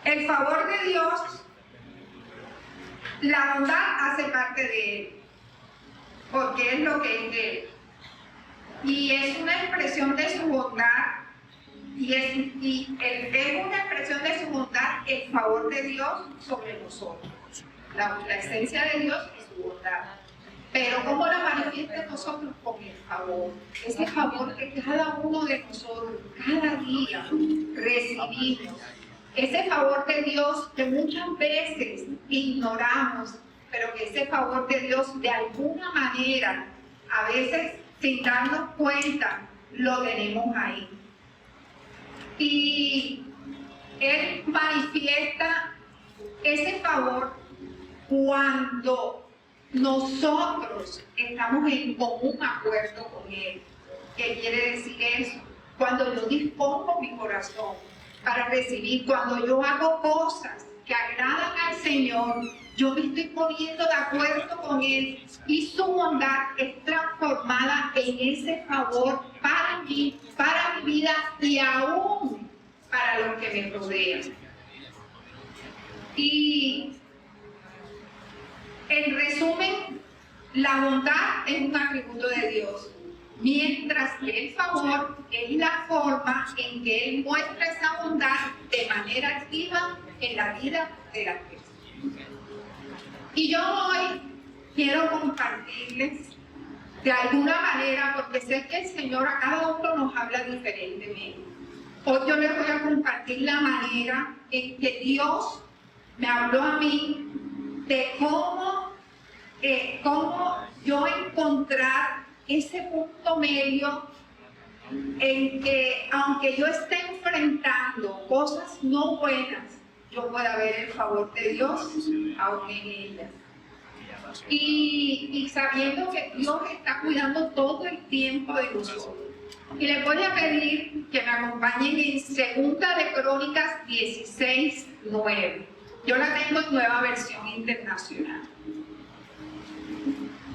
El favor de Dios, la bondad hace parte de Él, porque es lo que es de Él. Y es una expresión de su bondad, es una expresión de su bondad el favor de Dios sobre nosotros. La esencia de Dios es su bondad. Pero ¿cómo la manifiesta nosotros? Con el favor. Ese favor que cada uno de nosotros, cada día, recibimos. Ese favor de Dios que muchas veces ignoramos, pero que ese favor de Dios de alguna manera, a veces sin darnos cuenta, lo tenemos ahí. Y Él manifiesta ese favor cuando nosotros estamos en común acuerdo con Él. ¿Qué quiere decir eso? Cuando yo dispongo mi corazón para recibir, cuando yo hago cosas que agradan al Señor, yo me estoy poniendo de acuerdo con Él y su bondad es transformada en ese favor para mí, para mi vida y aún para los que me rodean. Y en resumen, la bondad es un atributo de Dios, mientras que el favor es la forma en que Él muestra esa bondad de manera activa en la vida de las personas. Y yo hoy quiero compartirles de alguna manera, porque sé que el Señor a cada uno nos habla diferentemente. Hoy yo les voy a compartir la manera en que Dios me habló a mí de cómo yo encontrar ese punto medio en que, aunque yo esté enfrentando cosas no buenas, yo pueda ver el favor de Dios aún en ellas. Y sabiendo que Dios está cuidando todo el tiempo de nosotros. Y les voy a pedir que me acompañen en 2 de Crónicas 16:9. Yo la tengo en Nueva Versión Internacional.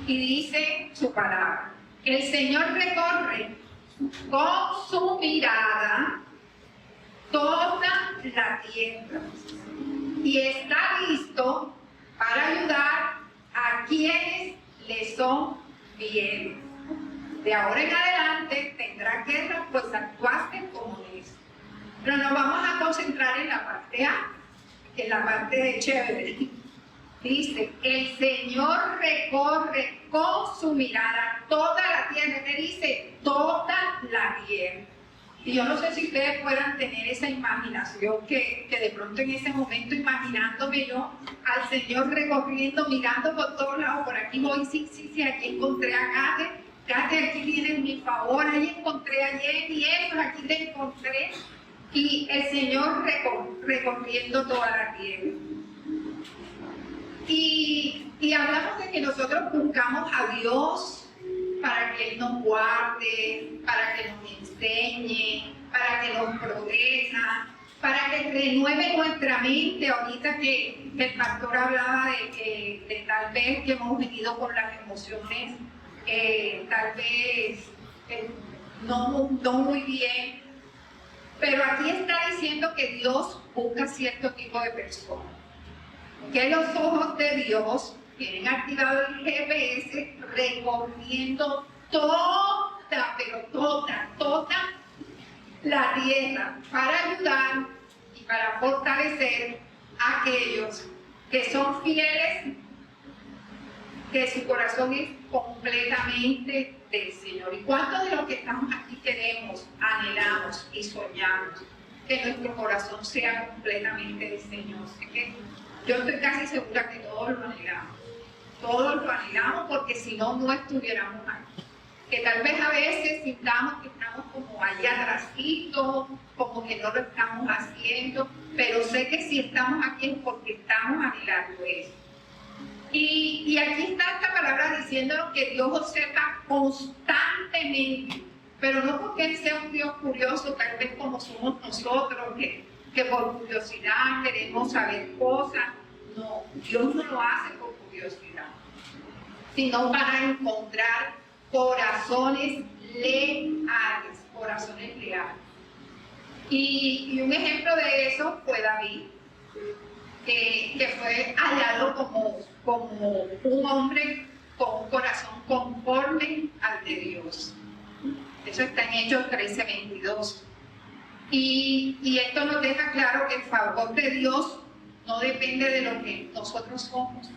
Y dice su palabra: el Señor recorre con su mirada toda la tierra y está listo para ayudar a quienes le son fieles. De ahora en adelante tendrán guerra, pues actuaste como es. Pero nos vamos a concentrar en la parte A, en la parte de chévere. Dice, el Señor recorre con su mirada toda la tierra. ¿Qué dice? Toda la tierra. Y yo no sé si ustedes puedan tener esa imaginación que de pronto en ese momento, imaginándome yo al Señor recorriendo, mirando por todos lados, por aquí voy, sí, aquí encontré a Kate, aquí viene mi favor, ahí encontré a Jenny, aquí te encontré. Y el Señor recorriendo toda la tierra. Y hablamos de que nosotros buscamos a Dios para que Él nos guarde, para que nos enseñe, para que nos proteja, para que renueve nuestra mente. Ahorita que el pastor hablaba de tal vez que hemos venido con las emociones, tal vez no muy bien, pero aquí está diciendo que Dios busca cierto tipo de personas. Que los ojos de Dios tienen activado el GPS recorriendo toda la tierra para ayudar y para fortalecer a aquellos que son fieles, que su corazón es completamente del Señor. ¿Y cuántos de los que estamos aquí queremos, anhelamos y soñamos que nuestro corazón sea completamente del Señor? Así que yo estoy casi segura que todos lo anhelamos. Todos lo anhelamos, porque si no, no estuviéramos aquí. Que tal vez a veces sintamos que estamos como allá atrásito, como que no lo estamos haciendo, pero sé que si estamos aquí es porque estamos anhelando eso. Y aquí está esta palabra diciéndonos que Dios observa constantemente, pero no porque Él sea un Dios curioso, tal vez como somos nosotros, que por curiosidad queremos saber cosas. No, Dios no lo hace por curiosidad, sino para encontrar corazones leales. Y un ejemplo de eso fue David. que fue hallado como un hombre con un corazón conforme al de Dios. Eso está en Hechos 13:22. Y esto nos deja claro que el favor de Dios no depende de lo que nosotros somos,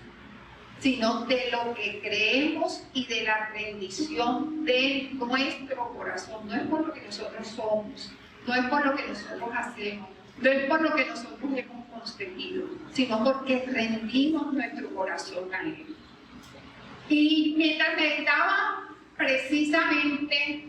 sino de lo que creemos y de la rendición de nuestro corazón. No es por lo que nosotros somos, no es por lo que nosotros hacemos, no es por lo que nosotros hemos conseguido, sino porque rendimos nuestro corazón a Él. Y mientras meditaba precisamente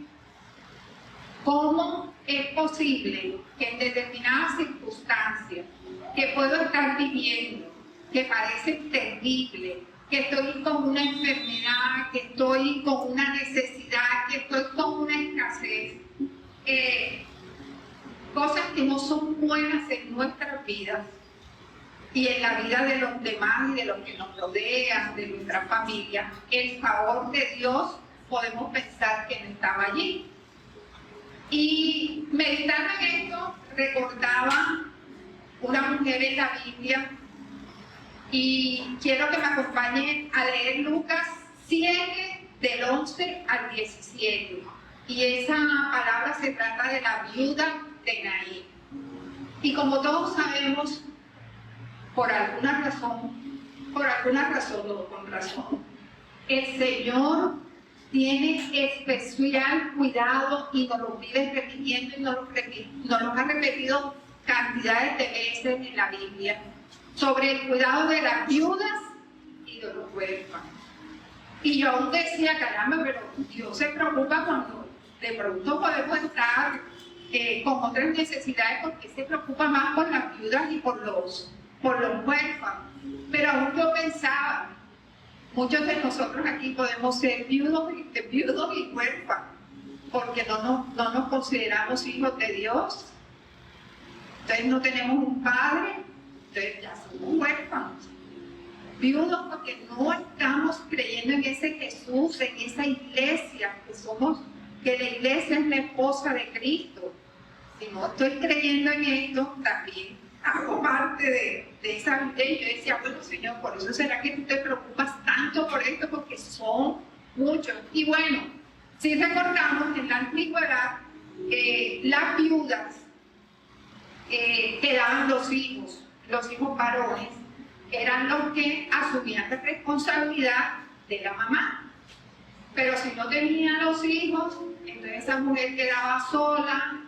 cómo es posible que en determinadas circunstancias que puedo estar viviendo, que parecen terribles, que estoy con una enfermedad, que estoy con una necesidad, que estoy con una escasez, cosas que no son buenas en nuestras vidas y en la vida de los demás y de los que nos rodean, de nuestra familia, el favor de Dios podemos pensar que no estaba allí. Y meditando en esto, recordaba una mujer en la Biblia y quiero que me acompañen a leer Lucas 7, del 11 al 17. Y esa palabra se trata de la viuda de Naín. Y como todos sabemos, por alguna razón, no con razón, el Señor tiene especial cuidado y nos lo vive repitiendo y nos lo ha repetido cantidades de veces en la Biblia sobre el cuidado de las viudas y de los huérfanos. Y yo aún decía, caramba, pero Dios se preocupa cuando de pronto podemos estar con otras necesidades, porque se preocupa más por las viudas y por los huérfanos. Pero aún yo pensaba, muchos de nosotros aquí podemos ser viudos y huérfanos, porque no nos consideramos hijos de Dios. Entonces no tenemos un padre, entonces ya somos huérfanos. Viudos porque no estamos creyendo en ese Jesús, en esa iglesia que la iglesia es la esposa de Cristo. Si no estoy creyendo en esto, también hago parte de esa vida. Y yo decía, bueno, Señor, por eso será que tú te preocupas tanto por esto, porque son muchos. Y bueno, si recordamos, en la antigüedad, las viudas quedaban los hijos varones, eran los que asumían la responsabilidad de la mamá. Pero si no tenía los hijos, entonces esa mujer quedaba sola,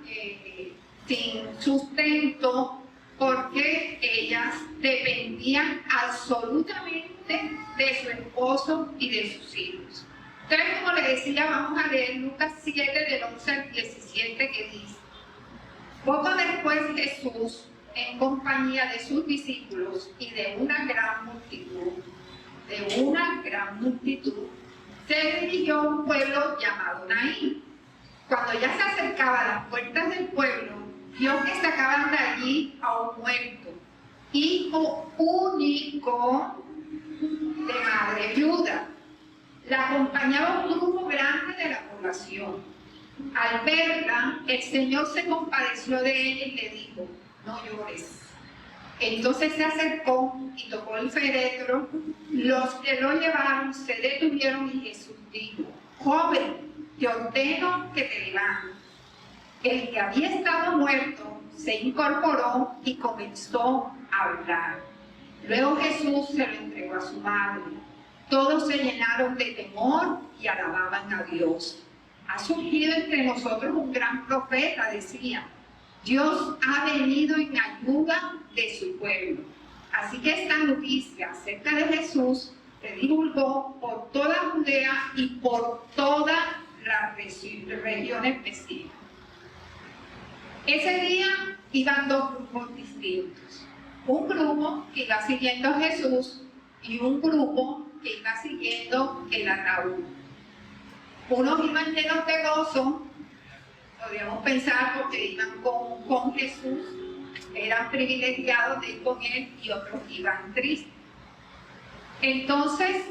sin sustento, porque ellas dependían absolutamente de su esposo y de sus hijos. Entonces, como les decía, vamos a leer Lucas 7, del 11 al 17, que dice: poco después Jesús, en compañía de sus discípulos y de una gran multitud, se dirigió a un pueblo llamado Naín. Cuando ya se acercaba a las puertas del pueblo, vio que sacaban de allí a un muerto, hijo único de madre viuda. La acompañaba un grupo grande de la población. Al verla, el Señor se compadeció de ella y le dijo: no llores. Entonces se acercó y tocó el féretro. Los que lo llevaron se detuvieron y Jesús dijo: joven, te ordeno que te levantes. El que había estado muerto se incorporó y comenzó a hablar. Luego Jesús se lo entregó a su madre. Todos se llenaron de temor y alababan a Dios. Ha surgido entre nosotros un gran profeta, decía. Dios ha venido en ayuda de su pueblo. Así que esta noticia acerca de Jesús se divulgó por toda Judea y por todas las regiones vecinas. Ese día iban dos grupos distintos. Un grupo que iba siguiendo a Jesús y un grupo que iba siguiendo el ataúd. Unos iban llenos de gozo, podríamos pensar, porque iban con Jesús, eran privilegiados de ir con Él, y otros iban tristes. Entonces,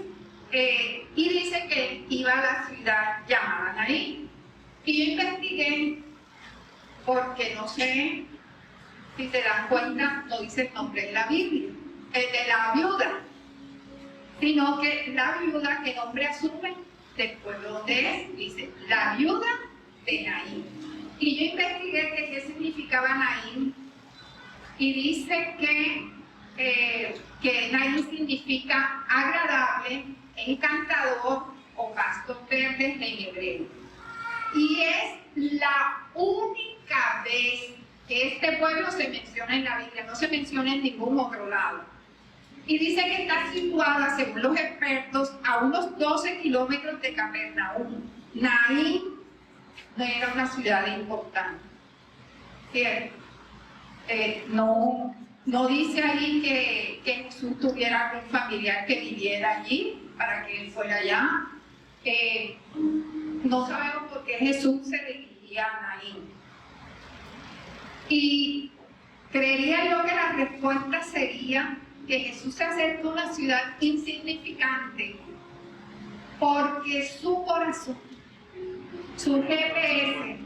y dice que iba a la ciudad llamada Naín. Y yo investigué, porque no sé si se dan cuenta, no dice el nombre en la Biblia, el de la viuda, sino que la viuda, ¿qué nombre asume? Del pueblo donde es, dice, la viuda de Naín. Y yo investigué qué significaba Naín, y dice que Naín significa agradable, encantador o pastos verdes en hebreo. Y es la única vez que este pueblo se menciona en la Biblia, no se menciona en ningún otro lado. Y dice que está situada, según los expertos, a unos 12 kilómetros de Capernaum. Naín no era una ciudad importante, ¿cierto? No dice ahí que Jesús tuviera algún familiar que viviera allí para que él fuera allá. No sabemos por qué Jesús se dirigía a Naín. Y creería yo que la respuesta sería que Jesús se acerca a una ciudad insignificante porque su corazón, su GPS,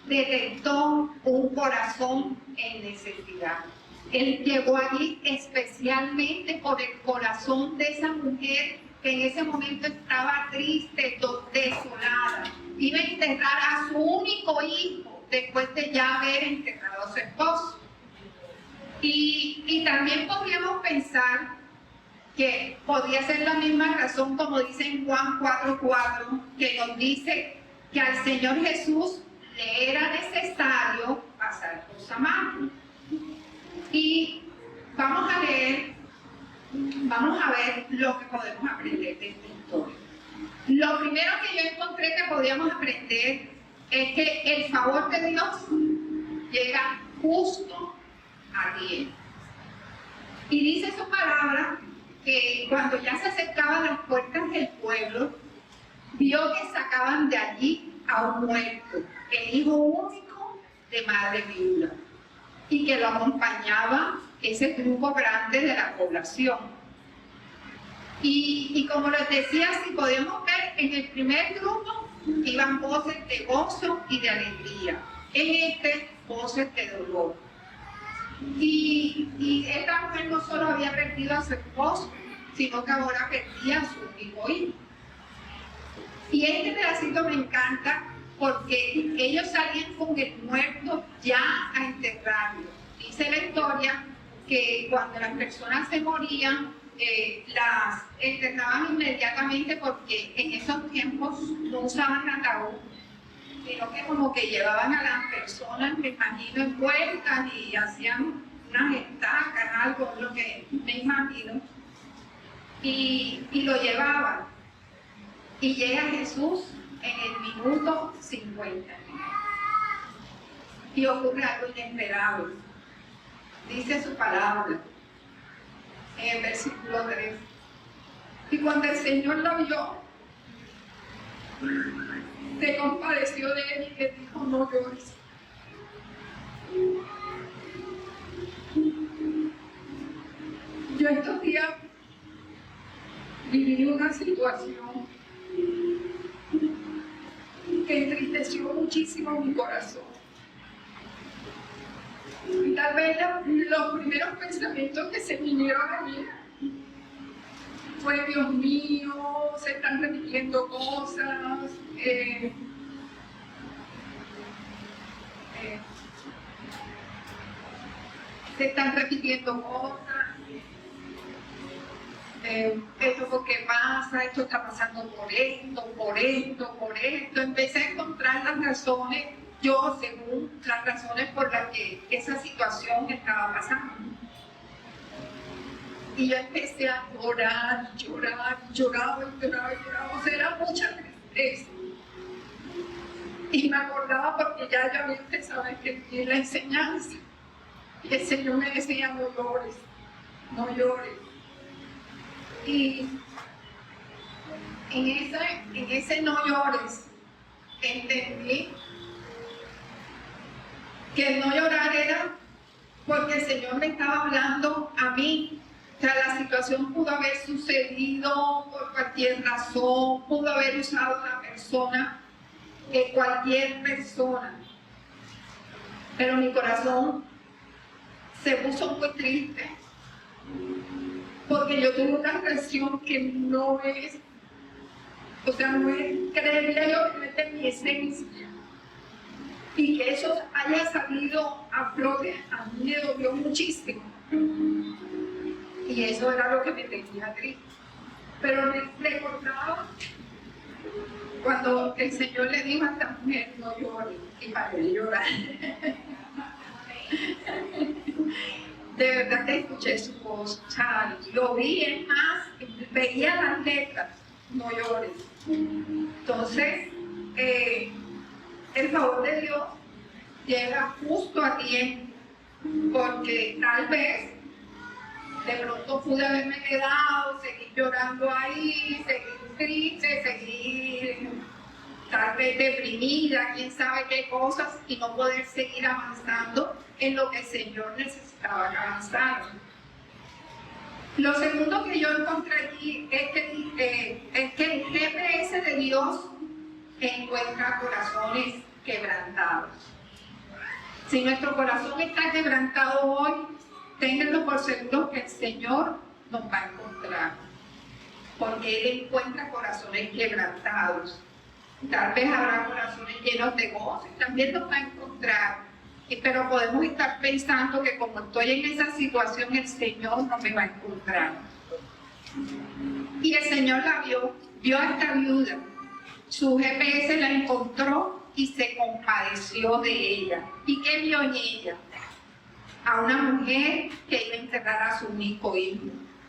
detectó un corazón en necesidad. Él llegó allí especialmente por el corazón de esa mujer que en ese momento estaba triste, desolada. Iba a enterrar a su único hijo después de ya haber enterrado a su esposo. Y también podríamos pensar que podría ser la misma razón, como dice en Juan 4:4, que nos dice que al Señor Jesús le era necesario pasar por Samaria. Y vamos a ver lo que podemos aprender de esta historia. Lo primero que yo encontré que podíamos aprender es que el favor de Dios llega justo a tiempo. Y dice su palabra que cuando ya se acercaban las puertas del pueblo, vio que sacaban de allí a un muerto, el hijo único de madre viuda, y que lo acompañaba ese grupo grande de la población. Y como les decía, si podemos ver, en el primer grupo iban voces de gozo y de alegría, en este voces de dolor. Y esta mujer no solo había perdido a su esposo, sino que ahora perdía a su único hijo. Y este pedacito me encanta porque ellos salían con el muerto ya a enterrarlo. Dice la historia que cuando las personas se morían, las enterraban inmediatamente porque en esos tiempos no usaban ataúd, sino que como que llevaban a las personas, me imagino, envueltas y hacían unas estacas, algo, lo que me imagino, y lo llevaban. Y llega Jesús en el minuto 50. Y ocurre algo inesperado. Dice su palabra en el versículo 3. Y cuando el Señor la vio, se compadeció de él y le dijo: no llores. Yo estos días viví una situación que entristeció muchísimo mi corazón. Y tal vez los primeros pensamientos que se vinieron a mí fue: Dios mío, se están repitiendo cosas, se están repitiendo cosas, esto es lo que pasa, esto está pasando por esto. Empecé a encontrar las razones, yo según las razones por las que esa situación estaba pasando. Y yo empecé a lloraba. O sea, era mucha tristeza. Y me acordaba porque ya yo había empezado a escribir la enseñanza. Y el Señor me decía: no llores. Y en ese no llores, entendí que el no llorar era porque el Señor me estaba hablando a mí. O sea, la situación pudo haber sucedido por cualquier razón, pudo haber usado a la persona, cualquier persona. Pero mi corazón se puso muy triste, porque yo tuve una reacción que no es, no es, creería yo que no es de mi esencia. Y que eso haya salido a flote, a mí me dolió muchísimo. Y eso era lo que me tenía triste. Pero me recordaba cuando el Señor le dijo a esta mujer, no llores, y paré de llorar. De verdad que escuché su voz, lo vi, es más, veía las letras, no llores. Entonces, el favor de Dios llega justo a tiempo, porque tal vez de pronto pude haberme quedado, seguir llorando ahí, seguir triste, seguir tal vez deprimida, quién sabe qué cosas, y no poder seguir avanzando en lo que el Señor necesitaba avanzar. Lo segundo que yo encontré aquí es que el GPS de Dios encuentra corazones quebrantados. Si nuestro corazón está quebrantado hoy, ténganlo por seguro que el Señor nos va a encontrar, porque Él encuentra corazones quebrantados. Tal vez habrá corazones llenos de gozo y también nos va a encontrar. Pero podemos estar pensando que como estoy en esa situación, el Señor no me va a encontrar. Y el Señor la vio a esta viuda. Su GPS la encontró y se compadeció de ella. ¿Y qué vio en ella? A una mujer que iba a enterrar a su único hijo.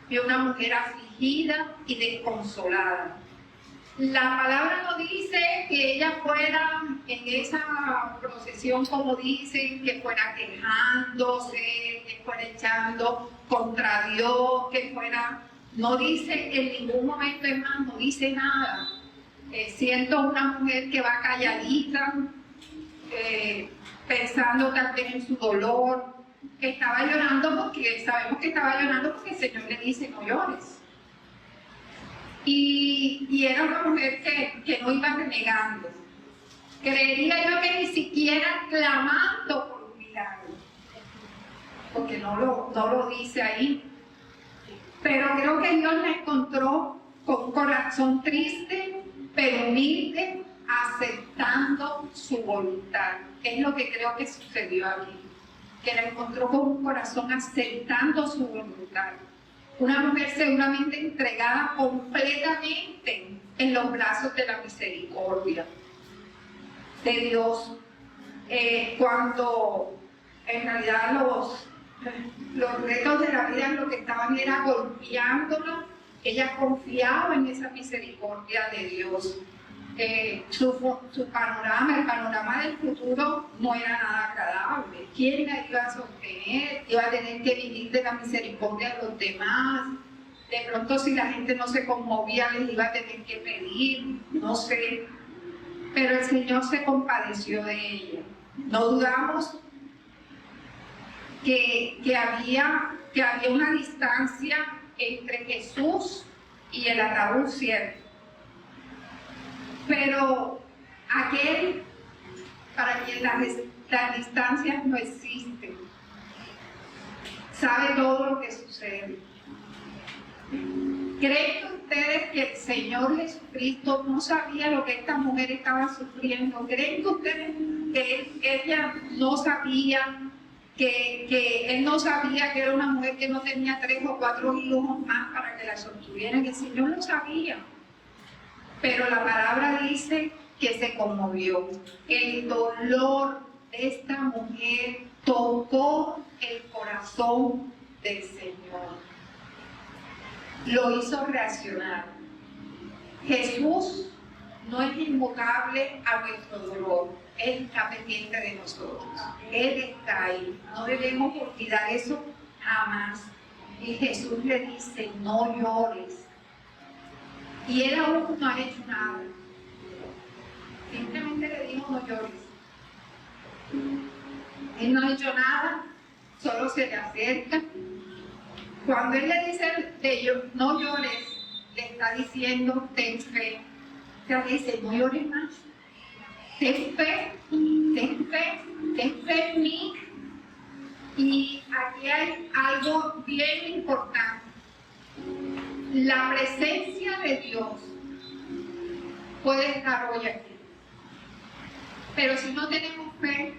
Vio una mujer afligida y desconsolada. La palabra no dice que ella fuera en esa procesión, como dicen, que fuera quejándose, que fuera echando contra Dios, que fuera... No dice en ningún momento, es más, no dice nada. Siento una mujer que va calladita, pensando tal vez en su dolor, que estaba llorando porque sabemos que estaba llorando porque el Señor le dice no llores. Y era una mujer que no iba renegando. Creería yo que ni siquiera clamando por un milagro, porque no lo dice ahí. Pero creo que Dios la encontró con un corazón triste, pero humilde, aceptando su voluntad. Es lo que creo que sucedió aquí, que la encontró con un corazón aceptando su voluntad. Una mujer seguramente entregada completamente en los brazos de la misericordia de Dios. Cuando en realidad los retos de la vida lo que estaban era golpeándola, ella confiaba en esa misericordia de Dios. Su panorama, el panorama del futuro no era nada agradable. ¿Quién la iba a sostener? Iba a tener que vivir de la misericordia de los demás. De pronto, si la gente no se conmovía, les iba a tener que pedir, no sé. Pero el Señor se compadeció de ella. No dudamos que había una distancia entre Jesús y el ataúd cierto. Pero aquel para quien las distancias no existen, sabe todo lo que sucede. ¿Creen ustedes que el Señor Jesucristo no sabía lo que esta mujer estaba sufriendo? ¿Creen ustedes que ella no sabía, que él no sabía que era una mujer que no tenía 3 o 4 hijos más para que la sostuvieran? El Señor lo sabía. Pero la palabra dice que se conmovió. El dolor de esta mujer tocó el corazón del Señor. Lo hizo reaccionar. Jesús no es inmutable a nuestro dolor. Él está pendiente de nosotros. Él está ahí. No debemos olvidar eso jamás. Y Jesús le dice, no llores. Y él aún no ha hecho nada. Simplemente le dijo, no llores. Él no ha hecho nada, solo se le acerca. Cuando él le dice, no llores, le está diciendo, ten fe. O sea, le dice, no llores más. Ten fe, ten fe, ten fe en mí. Y aquí hay algo bien importante. La presencia de Dios puede estar hoy aquí. Pero si no tenemos fe,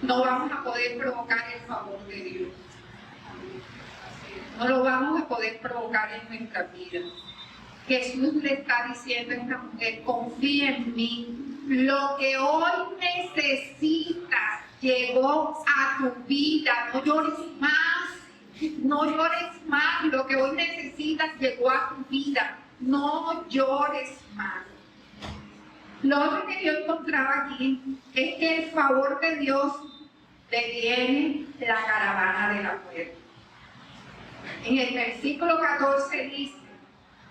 no vamos a poder provocar el favor de Dios. No lo vamos a poder provocar en nuestra vida. Jesús le está diciendo a esta mujer, confía en mí. Lo que hoy necesitas llegó a tu vida. No llores más. No llores más. Lo que hoy necesitas llegó a tu vida. No llores más. Lo otro que yo encontraba aquí es que el favor de Dios detiene la caravana de la muerte. En el versículo 14 dice,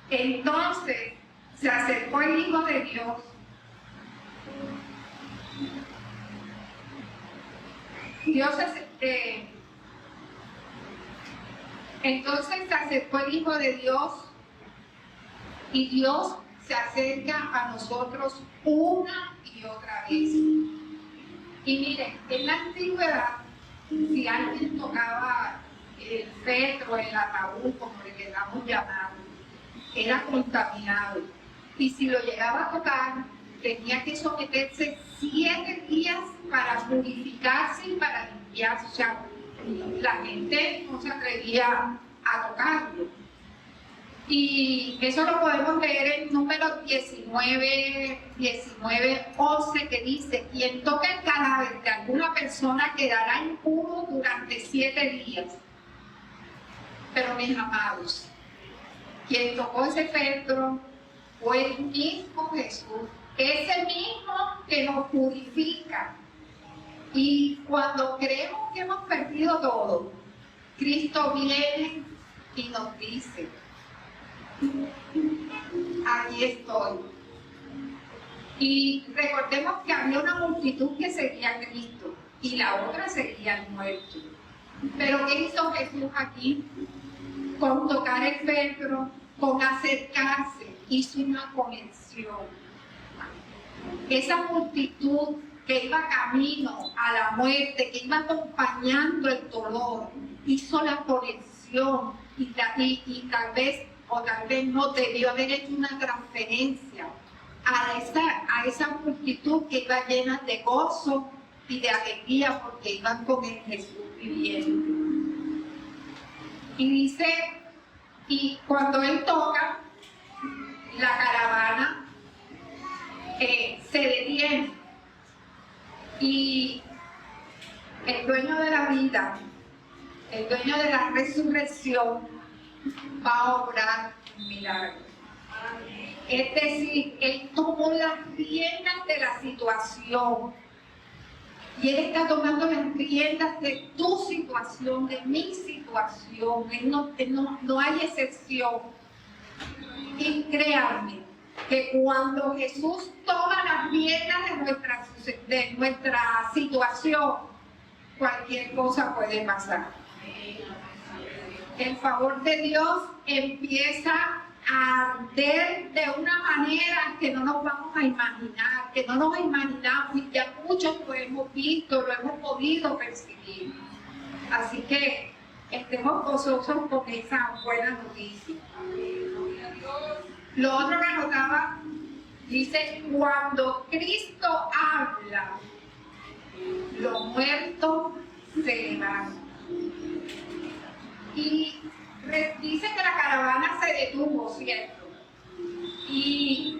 entonces se acercó el Hijo de Dios entonces se acercó el Hijo de Dios y Dios se acerca a nosotros una y otra vez. Y miren, en la antigüedad, si alguien tocaba el féretro, el ataúd, como le queramos llamar, era contaminado. Y si lo llegaba a tocar, tenía que someterse 7 días para purificarse y para limpiarse. O sea, la gente no se atrevía a tocarlo. Y eso lo podemos leer en Números 19:11, que dice, quien toque el cadáver de alguna persona quedará impuro durante 7 días. Pero mis amados, quien tocó ese féretro fue el mismo Jesús, ese mismo que nos purifica. Y cuando creemos que hemos perdido todo, Cristo viene y nos dice, aquí estoy. Y recordemos que había una multitud que seguía a Cristo y la otra seguía al muerto. Pero ¿qué hizo Jesús aquí? Con tocar el féretro, con acercarse, hizo una conexión. Esa multitud que iba camino a la muerte, que iba acompañando el dolor, hizo la conexión y tal vez no debió haber hecho una transferencia a esa multitud que iba llena de gozo y de alegría porque iban con el Jesús viviendo. Y dice, y cuando él toca, la caravana se detiene y el dueño de la vida, el dueño de la resurrección, va a obrar un milagro. Es decir, él tomó las riendas de la situación y él está tomando las riendas de tu situación, de mi situación. No hay excepción. Y créanme que cuando Jesús toma las riendas de nuestra situación, cualquier cosa puede pasar. El favor de Dios empieza a arder de una manera que no nos vamos a imaginar, que no nos imaginamos, y ya muchos lo hemos visto, lo hemos podido percibir. Así que estemos gozosos con esa buena noticia. Lo otro que anotaba, dice, cuando Cristo habla, los muertos se levantan. Y dice que la caravana se detuvo, ¿cierto? Y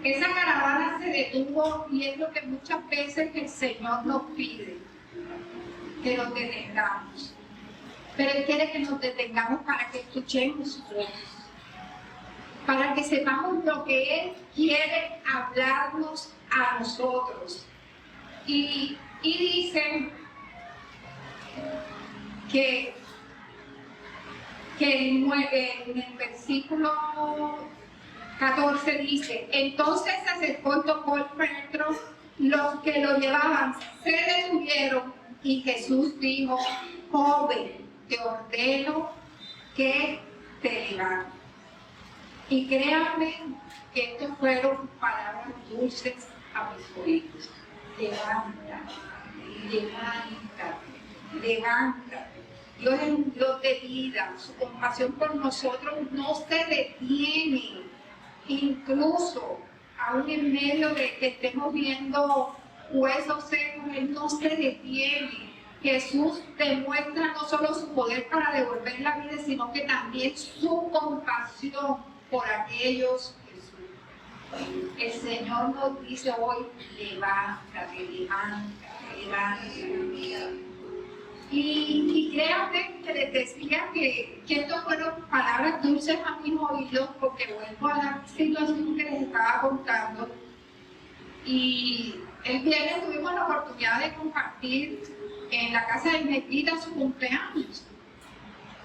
esa caravana se detuvo y es lo que muchas veces el Señor nos pide, que nos detengamos. Pero Él quiere que nos detengamos para que escuchemos su voz, para que sepamos lo que Él quiere hablarnos a nosotros. Y dicen que en el versículo 14 dice, entonces se acercó y tocó el féretro, los que lo llevaban se detuvieron y Jesús dijo, joven, te ordeno que te levantes. Y créanme que estas fueron palabras dulces a mis oídos. Levántate, levántate. levántate. Dios es un Dios de vida, su compasión por nosotros no se detiene, incluso aún en medio de que estemos viendo huesos secos, Él no se detiene. Jesús demuestra no solo su poder para devolver la vida, sino que también su compasión por aquellos que sufren. El Señor nos dice hoy, levántate, levántate, levántate. Y créanme que les decía que estas fueron palabras dulces a mis oídos, porque vuelvo a la situación que les estaba contando. Y el viernes tuvimos la oportunidad de compartir en la casa de Neidita su cumpleaños.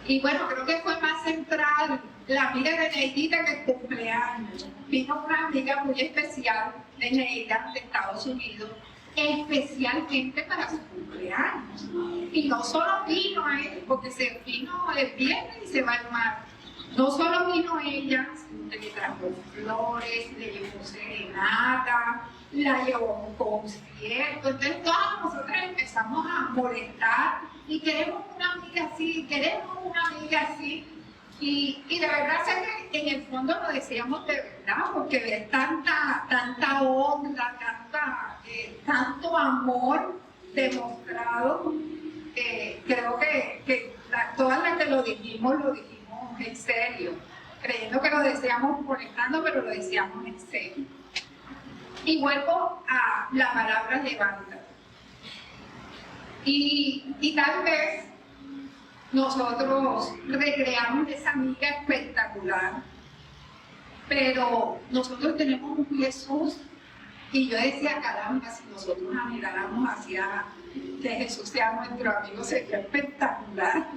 Y bueno, creo que fue más central la amiga de Neidita que el cumpleaños. Vino una amiga muy especial de Neida, de Estados Unidos, especialmente para su cumpleaños. Y no solo vino a él, porque se vino el viernes y se va el martes. No solo vino ella, sino que le trajo flores, le llevó serenata, la llevó a un concierto. Entonces todas nosotras empezamos a molestar y queremos una amiga así, queremos una amiga así. Y de verdad sé que en el fondo lo decíamos de verdad, porque ver tanta onda, tanto amor demostrado, creo que todas las que lo dijimos en serio, creyendo que lo decíamos molestando, pero lo decíamos en serio. Y vuelvo a la palabra levántate. Y tal vez nosotros recreamos esa amiga espectacular, pero nosotros tenemos un Jesús, y yo decía, caramba, si nosotros anheláramos hacia que Jesús sea nuestro amigo, sería espectacular,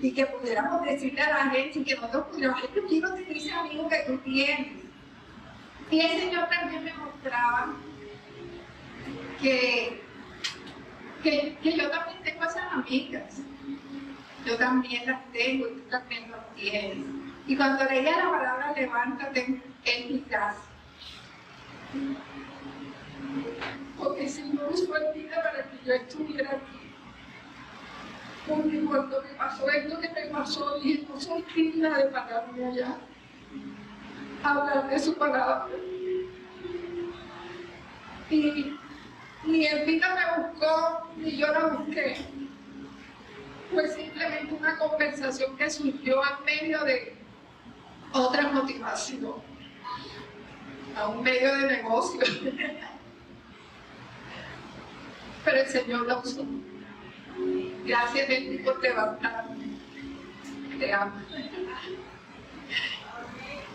y que pudiéramos decirle a la gente, y que nosotros pudiéramos, yo quiero tener ese amigo que tú tienes. Y el Señor también me mostraba que yo también tengo esas amigas. Yo también las tengo y tú también las tienes. Y cuando leía la palabra levántate en mi casa, porque el Señor usó el día para que yo estuviera aquí. Porque cuando me pasó esto que me pasó, dije, no soy digna de pararme allá a hablar de su palabra. Y ni el Pita me buscó, ni yo la busqué. Fue simplemente una conversación que surgió en medio de otra motivación, a un medio de negocio. Pero el Señor lo usó. Gracias, Benny, por levantarme. Te amo.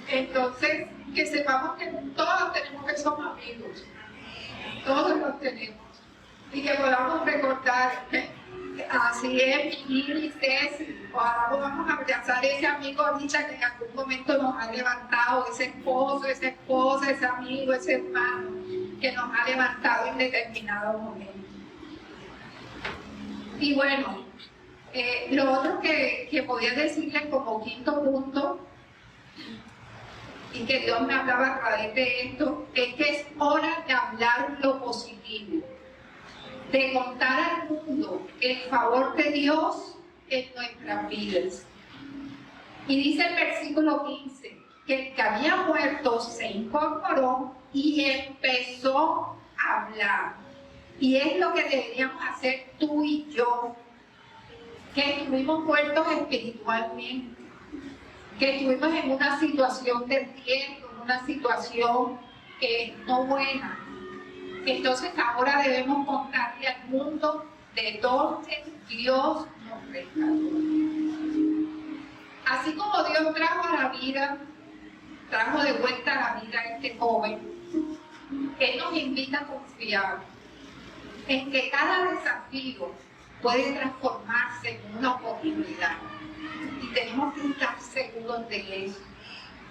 Entonces, que sepamos que todos tenemos que somos amigos. Todos los tenemos. Y que podamos recordar así es, Iris, ojalá podamos abrazar a ese amigo ahorita que en algún momento nos ha levantado, ese esposo, esa esposa, ese amigo, ese hermano que nos ha levantado en determinado momento. Y bueno, lo otro que podía decirles como quinto punto, y que Dios me hablaba a través de esto, es que es hora de hablar lo positivo, de contar al mundo el favor de Dios en nuestras vidas. Y dice el versículo 15, que el que había muerto se incorporó y empezó a hablar. Y es lo que deberíamos hacer tú y yo, que estuvimos muertos espiritualmente, que estuvimos en una situación de riesgo, en una situación no buena. Entonces ahora debemos contarle al mundo de dónde Dios nos rescató. Así como Dios trajo a la vida, trajo de vuelta a la vida a este joven, Él nos invita a confiar en que cada desafío puede transformarse en una oportunidad. Y tenemos que estar seguros de eso.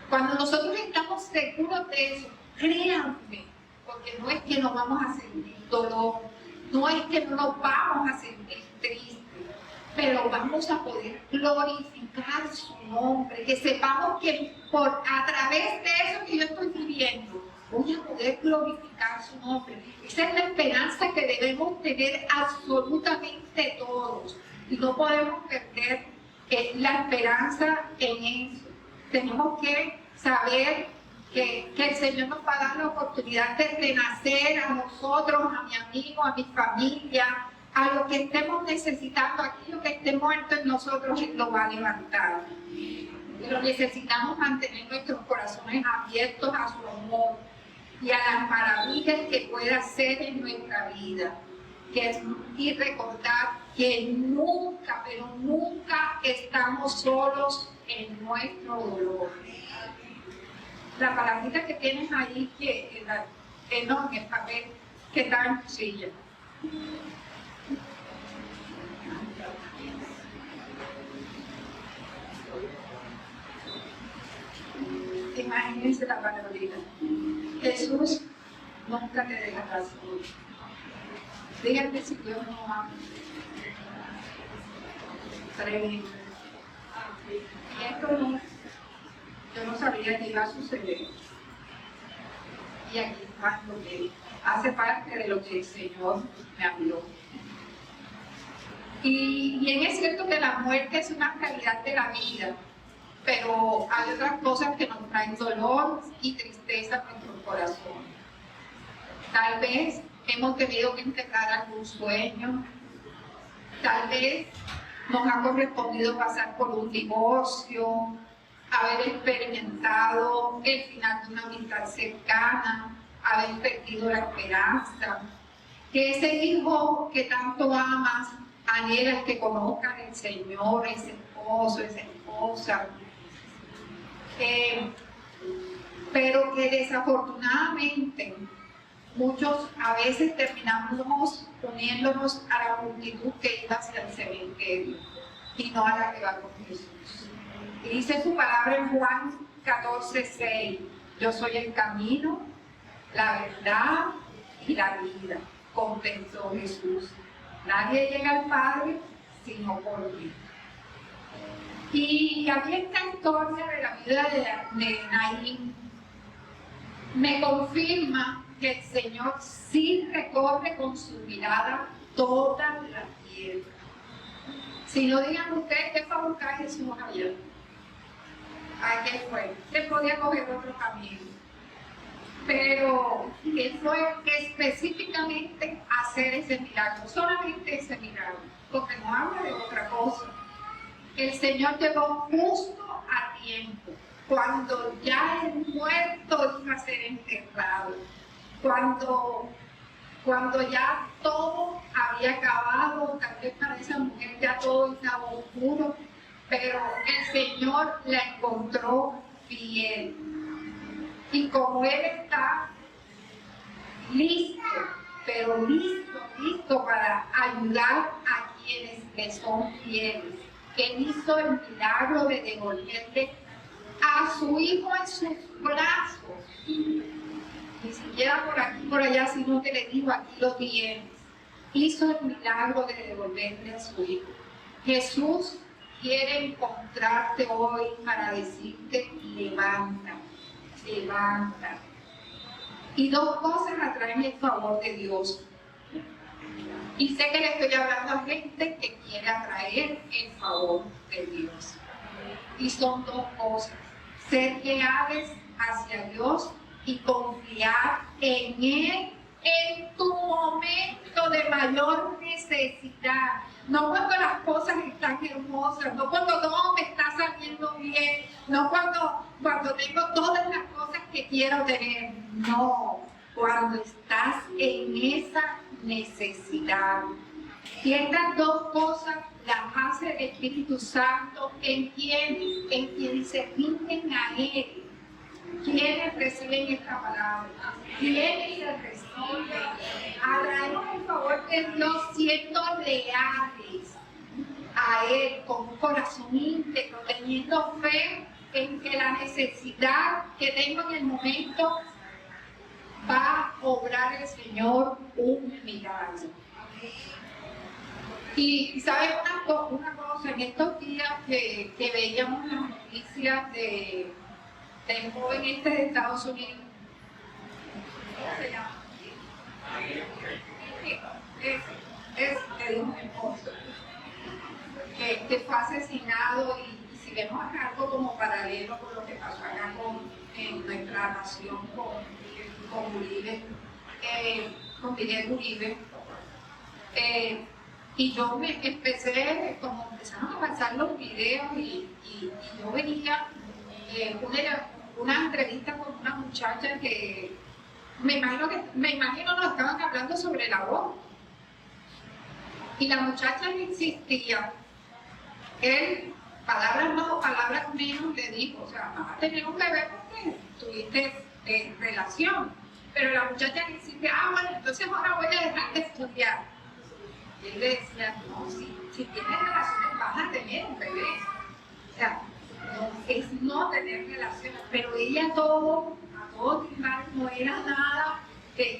Cuando nosotros estamos seguros de eso, créanme, porque no es que nos vamos a sentir dolor, no es que no nos vamos a sentir tristes, pero vamos a poder glorificar su nombre, que sepamos que a través de eso que yo estoy viviendo, voy a poder glorificar su nombre. Esa es la esperanza que debemos tener absolutamente todos. Y no podemos perder la esperanza en eso. Tenemos que saber que el Señor nos va a dar la oportunidad de renacer a nosotros, a mi amigo, a mi familia, a lo que estemos necesitando, aquello que esté muerto en nosotros, Él lo va a levantar. Pero necesitamos mantener nuestros corazones abiertos a su amor y a las maravillas que pueda hacer en nuestra vida. Y recordar que nunca, pero nunca estamos solos en nuestro dolor. La palabrita que tienes ahí, en el papel que está en tu silla. Imagínense la palabrita. Jesús nunca te dejará solo. Díganme si Dios no ama. Tremendo. Y esto no, yo no sabía que iba a suceder. Y aquí está lo que hace parte de lo que el Señor me habló. Y bien es cierto que la muerte es una realidad de la vida, pero hay otras cosas que nos traen dolor y tristeza a nuestro corazón. Tal vez hemos tenido que enterrar algún sueño, tal vez nos ha correspondido pasar por un divorcio, haber experimentado el final de una amistad cercana, haber perdido la esperanza, que ese hijo que tanto amas, anhelas que conozcan el Señor, ese esposo, esa esposa, pero que desafortunadamente muchos a veces terminamos uniéndonos a la multitud que iba hacia el cementerio y no a la que va con Jesús. Y dice su palabra en Juan 14:6, yo soy el camino, la verdad y la vida, contestó Jesús. Nadie llega al Padre sino por mí. Y a mí esta historia de la vida de Naín me confirma que el Señor sí recorre con su mirada toda la tierra. Si no, digan ustedes qué fue a buscar Jesús allá. ¿A qué fue? Él podía coger otro camino. Pero Él fue específicamente a hacer ese milagro, solamente ese milagro, porque no habla de otra cosa. El Señor llegó justo a tiempo, cuando ya el muerto iba a ser enterrado, cuando ya todo había acabado, tal vez para esa mujer ya todo estaba oscuro, pero el Señor la encontró fiel. Y como Él está listo, pero listo para ayudar a quienes le son fieles. Él hizo el milagro de devolverle a su hijo en sus brazos. Ni siquiera por aquí, por allá, sino que le digo, aquí lo tienes. Hizo el milagro de devolverle a su hijo. Jesús quiere encontrarte hoy para decirte, levanta. Y dos cosas atraen el favor de Dios. Y sé que le estoy hablando a gente que quiere atraer el favor de Dios. Y son dos cosas: ser leales hacia Dios y confiar en Él en tu momento de mayor necesidad. No cuando las cosas están hermosas, no cuando todo me está saliendo bien, no cuando tengo todas las cosas que quiero tener. No, cuando estás en esa necesidad. Y estas dos cosas las hace el Espíritu Santo en quienes se rinden a Él. ¿Quiénes reciben esta palabra? ¿Quiénes se reciben? Atraemos el favor de Dios siendo leales a Él, con un corazón íntegro, teniendo fe en que la necesidad que tengo en el momento va a obrar el Señor un milagro. Y ¿sabes una cosa? En estos días que veíamos las noticias del joven de Estados Unidos, ¿cómo se llama? Es de un esposo que fue asesinado y si vemos acá algo como paralelo con lo que pasó acá en nuestra nación con Uribe, con Miguel Uribe, y yo me empecé, como empezaron a pasar los videos y yo veía una entrevista con una muchacha que me imagino nos estaban hablando sobre el aborto. Y la muchacha le insistía, él, palabras más o palabras menos, le dijo, o sea, vas a tener un bebé porque tuviste relación. Pero la muchacha le insistía, bueno, entonces ahora voy a dejar de estudiar. Y él le decía, no, si tienes relaciones vas a tener un bebé. O sea, no, es no tener relaciones. Pero ella a todo timbar, no era nada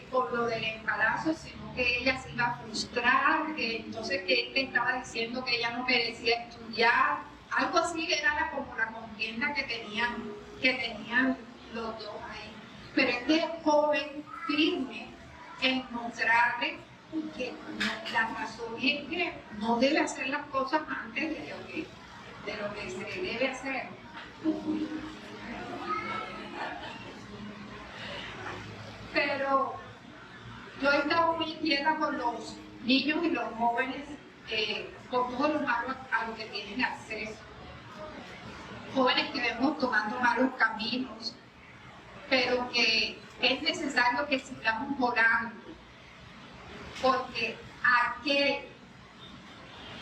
por lo del embarazo, sino que ella se iba a frustrar, entonces que él le estaba diciendo que ella no merecía estudiar, algo así era como la contienda que tenían los dos ahí. Pero este joven firme en mostrarle que la razón es que no debe hacer las cosas antes de lo que se debe hacer. Pero yo he estado muy inquieta con los niños y los jóvenes, por todo lo malo a lo que tienen acceso. Jóvenes que vemos tomando malos caminos, pero que es necesario que sigamos orando, porque aquel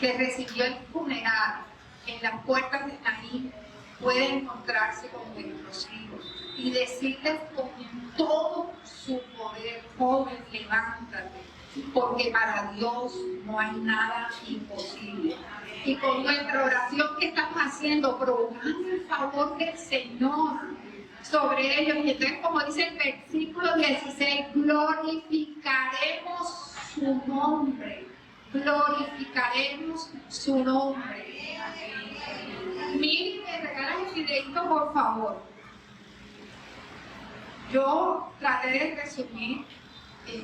que recibió el funeral en las puertas de Naín puede encontrarse con nuestros hijos y decirles con todo su poder, joven, levántate, porque para Dios no hay nada imposible. Y con nuestra oración que estamos haciendo, provocando el favor del Señor sobre ellos. Y entonces, como dice el versículo 16, glorificaremos su nombre. Glorificaremos su nombre. Miren, me regalan el videito, por favor. Yo traté de resumir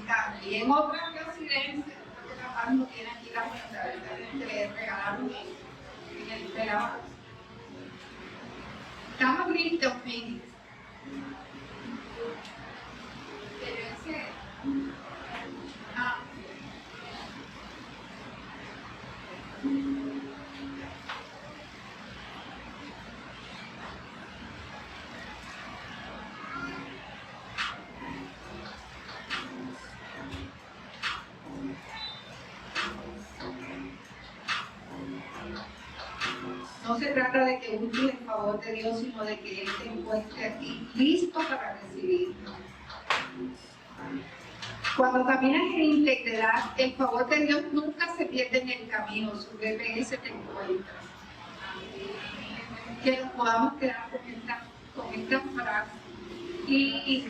también otras coincidencias, porque capaz no tiene aquí la cuenta de regalarme en el teléfono. Estamos listos, miren. Pero es que no se trata de que busques el favor de Dios, sino de que Él te encuentre aquí listo para recibirlo. Cuando caminas en integridad, el favor de Dios nunca se pierde en el camino, su GPS te encuentra. Que nos podamos quedar con esta frase. Y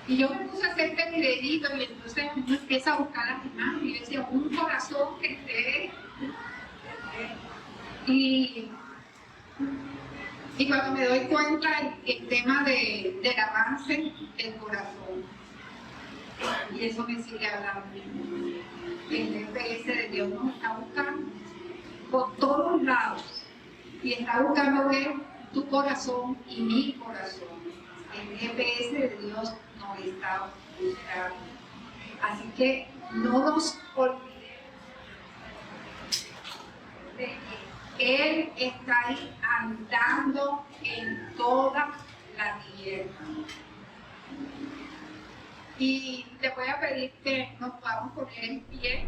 yo me puse a hacer este videito y entonces uno empieza a buscar las imágenes y decía, un corazón que esté. Y cuando me doy cuenta el tema del avance del corazón, y eso me sigue hablando, el GPS de Dios nos está buscando por todos lados y está buscando ver tu corazón y mi corazón. El GPS de Dios nos está buscando, así que no nos olvidemos de que Él está ahí andando en toda la tierra. Y te voy a pedir que nos podamos poner en pie.